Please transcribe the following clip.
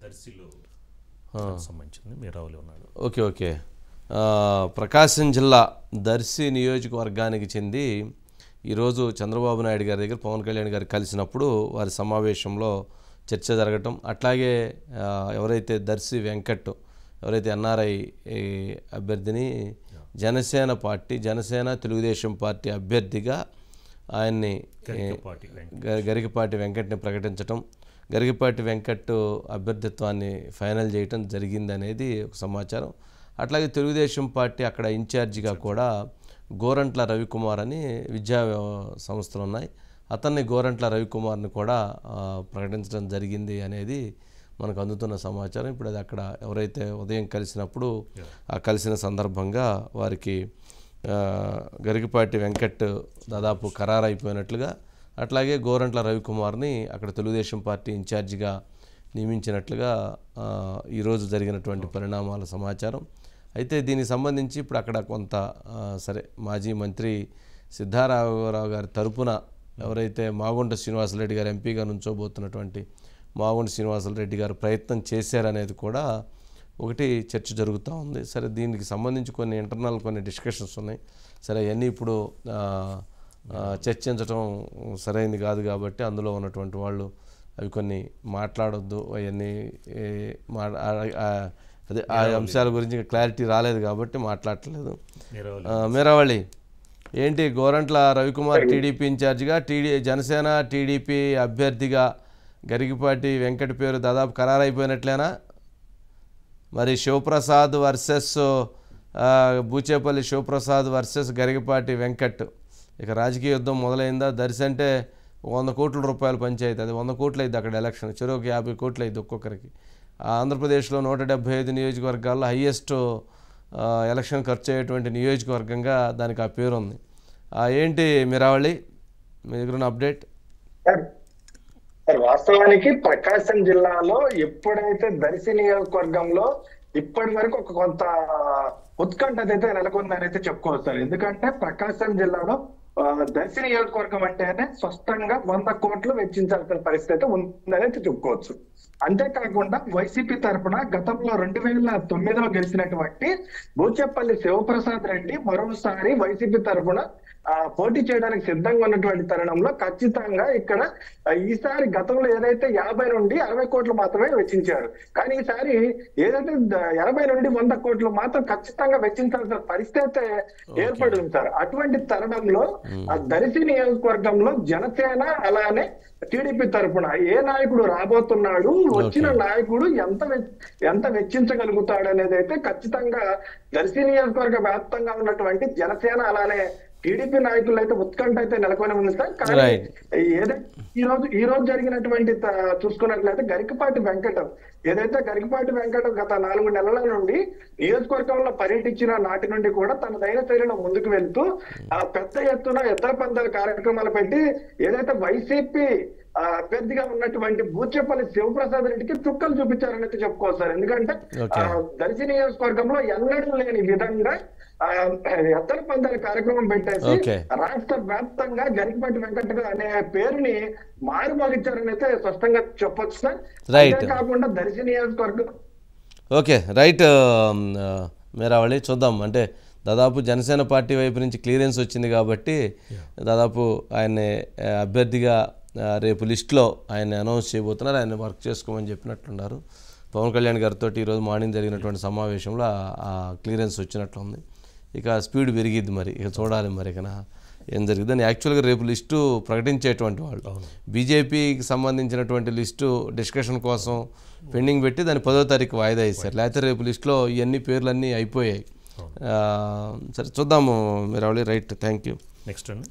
దర్శిలో సంబంధించింది మేరావలి ఉన్నాడు. Okay okay. ప్రకాశం జిల్లా దర్శి నియోజకవర్గానికి చెంది ఈరోజు చంద్రబాబు నాయుడు గారి దగ్గర పవన్ కళ్యాణ్ గారు కలిసినప్పుడు వారి సమావేశంలో చర్చ జరగటం, అట్లాగే ఎవరైతే దర్శి వెంకట్ ఎవరైతే ఎన్ఆర్ఐ అభ్యర్థిని జనసేన తెలుగుదేశం పార్టీ అభ్యర్థిగా ఆయన్ని గరికపాటి వెంకట్ని ప్రకటించటం, గరికపాటి వెంకట్ అభ్యర్థిత్వాన్ని ఫైనల్ చేయటం జరిగిందనేది ఒక సమాచారం. అట్లాగే తెలుగుదేశం పార్టీ అక్కడ ఇన్ఛార్జిగా కూడా గోరంట్ల రవికుమార్ అని విద్యా సంస్థలు ఉన్నాయి, అతన్ని గోరంట్ల రవికుమార్ని కూడా ప్రకటించడం జరిగింది అనేది మనకు అందుతున్న సమాచారం. ఇప్పుడు అది అక్కడ ఎవరైతే ఉదయం కలిసినప్పుడు ఆ కలిసిన సందర్భంగా వారికి గరికపాటి వెంకట్ దాదాపు ఖరారు అయిపోయినట్లుగా, అట్లాగే గోరంట్ల రవికుమార్ని అక్కడ తెలుగుదేశం పార్టీ ఇన్ఛార్జిగా నియమించినట్లుగా ఈరోజు జరిగినటువంటి పరిణామాల సమాచారం. అయితే దీనికి సంబంధించి ఇప్పుడు అక్కడ కొంత సరే మాజీ మంత్రి సిద్ధారామరావు గారి తరపున ఎవరైతే మాగుంట శ్రీనివాసరెడ్డి గారు ఎంపీగా నుంచోబోతున్నటువంటి మాగుంట శ్రీనివాసరెడ్డి గారు ప్రయత్నం చేశారనేది కూడా ఒకటి చర్చ జరుగుతూ ఉంది. సరే దీనికి సంబంధించి కొన్ని ఇంటర్నల్ కొన్ని డిస్కషన్స్ ఉన్నాయి. సరే అవన్నీ ఇప్పుడు చర్చించడం సరైనది కాదు కాబట్టి అందులో ఉన్నటువంటి వాళ్ళు అవి కొన్ని మాట్లాడొద్దు, అవన్నీ అదే ఆ అంశాల గురించి క్లారిటీ రాలేదు కాబట్టి మాట్లాడట్లేదు. మేరావళి ఏంటి, గోరంట్ల రవికుమార్ టీడీపీ ఇన్ఛార్జిగా జనసేన టీడీపీ అభ్యర్థిగా గరికపాటి వెంకట్ పేరు దాదాపు ఖరారు అయిపోయినట్లేనా? మరి శివప్రసాద్ వర్సెస్ బూచేపల్లి శివప్రసాద్ వర్సెస్ గరికపాటి వెంకట్, ఇక రాజకీయ యుద్ధం మొదలైందా? దర్శి అంటే 100 కోట్ల రూపాయల పంచాయతీ, అది 100 కోట్లు అయింది అక్కడ ఎలక్షన్, చెరువుకి 50 కోట్లు అయింది ఒక్కొక్కరికి. ఆంధ్రప్రదేశ్లో 175 నియోజకవర్గాల్లో హయ్యెస్ట్ ఎలక్షన్ ఖర్చు అయ్యేటువంటి నియోజకవర్గంగా దానికి ఆ పేరు ఉంది. ఏంటి మేరావళి మీ దగ్గర ఉన్న అప్డేట్? వాస్తవానికి ప్రకాశం జిల్లాలో ఎప్పుడైతే దర్శి నియోజకవర్గంలో ఇప్పటి వరకు ఒక కొంత ఉత్కంఠ అయితే నెలకొందని అయితే చెప్పుకోవచ్చు. ఎందుకంటే ప్రకాశం జిల్లాలో దర్శి నియోజకవర్గం అంటేనే స్పష్టంగా 100 కోట్లు వెచ్చించాల్సిన పరిస్థితి ఉందని అయితే చెప్పుకోవచ్చు. అంతేకాకుండా వైసీపీ తరఫున గతంలో 2009లో గెలిచినటువంటి బూచేపల్లి శివప్రసాద్ రెడ్డి మరోసారి వైసీపీ తరఫున పోటీ చేయడానికి సిద్ధంగా ఉన్నటువంటి తరుణంలో ఖచ్చితంగా ఇక్కడ ఈసారి గతంలో ఏదైతే 50 నుండి 60 కోట్లు మాత్రమే వెచ్చించారు, కానీ ఈసారి ఏదైతే 80 నుండి 100 కోట్లు మాత్రం ఖచ్చితంగా వెచ్చించాల్సిన పరిస్థితి ఏర్పడి ఉంటారు. అటువంటి తరుణంలో ఆ దర్శి నియోజకవర్గంలో జనసేన అలానే టీడీపీ తరఫున ఏ నాయకుడు రాబోతున్నాడు, వచ్చిన నాయకుడు ఎంత వెచ్చించగలుగుతాడు అనేది అయితే ఖచ్చితంగా దర్శి నియోజకవర్గ వ్యాప్తంగా ఉన్నటువంటి జనసేన అలానే టీడీపీ నాయకులు అయితే ఉత్కంఠ అయితే నెలకొని ఉంది సార్. కానీ ఏదైతే ఈ రోజు జరిగినటువంటి చూసుకున్నట్లయితే గరికపాటి వెంకటం గత 4 నెలల నుండి నియోజకవర్గంలో పర్యటించిన నాటి నుండి కూడా తన దైన శైలిలో ముందుకు వెళ్తూ పెద్ద ఎత్తున ఎద్దల పందాల కార్యక్రమాలు పెట్టి ఏదైతే వైసీపీ అభ్యర్థిగా ఉన్నటువంటి బూచేపల్లి శివప్రసాద్ రెడ్డికి చుక్కలు చూపించారని అయితే చెప్పుకోవచ్చు సార్. ఎందుకంటే దర్శి నియోజకవర్గంలో ఎన్నడూ లేని విధంగా ఎద్దల పందాల కార్యక్రమం పెట్టేసి రాష్ట్ర వ్యాప్తంగా గరికపాటి వెంకట అనే పేరుని మారుమోగించారని అయితే స్పష్టంగా చెప్పొచ్చు సార్. కాకుండా దర్శి నియోజకవర్గం ఓకే రైట్ మేరావళి చూద్దాం. అంటే దాదాపు జనసేన పార్టీ వైపు నుంచి క్లియరెన్స్ వచ్చింది కాబట్టి దాదాపు ఆయన్ని అభ్యర్థిగా రేపు లిస్టులో ఆయన అనౌన్స్ చేయబోతున్నారు. ఆయన వర్క్ చేసుకోమని చెప్పినట్లున్నారు పవన్ కళ్యాణ్ గారితో. ఈరోజు మార్నింగ్ జరిగినటువంటి సమావేశంలో ఆ క్లియరెన్స్ వచ్చినట్లుంది. ఇక స్పీడ్ పెరిగిద్ది, మరి ఇక చూడాలి మరి ఇక ఏం జరిగిందని. యాక్చువల్గా రేపు లిస్టు ప్రకటించేటువంటి వాళ్ళు బీజేపీకి సంబంధించినటువంటి లిస్టు డిస్కషన్ కోసం పెండింగ్ పెట్టి దాన్ని 10వ తారీఖు వాయిదా వేశారు. లేకపోతే రేపు లిస్టులో ఇవన్నీ పేర్లన్నీ అయిపోయాయి. సరే చూద్దాము మేరావళి. Right, thank you. నెక్స్ట్ అండి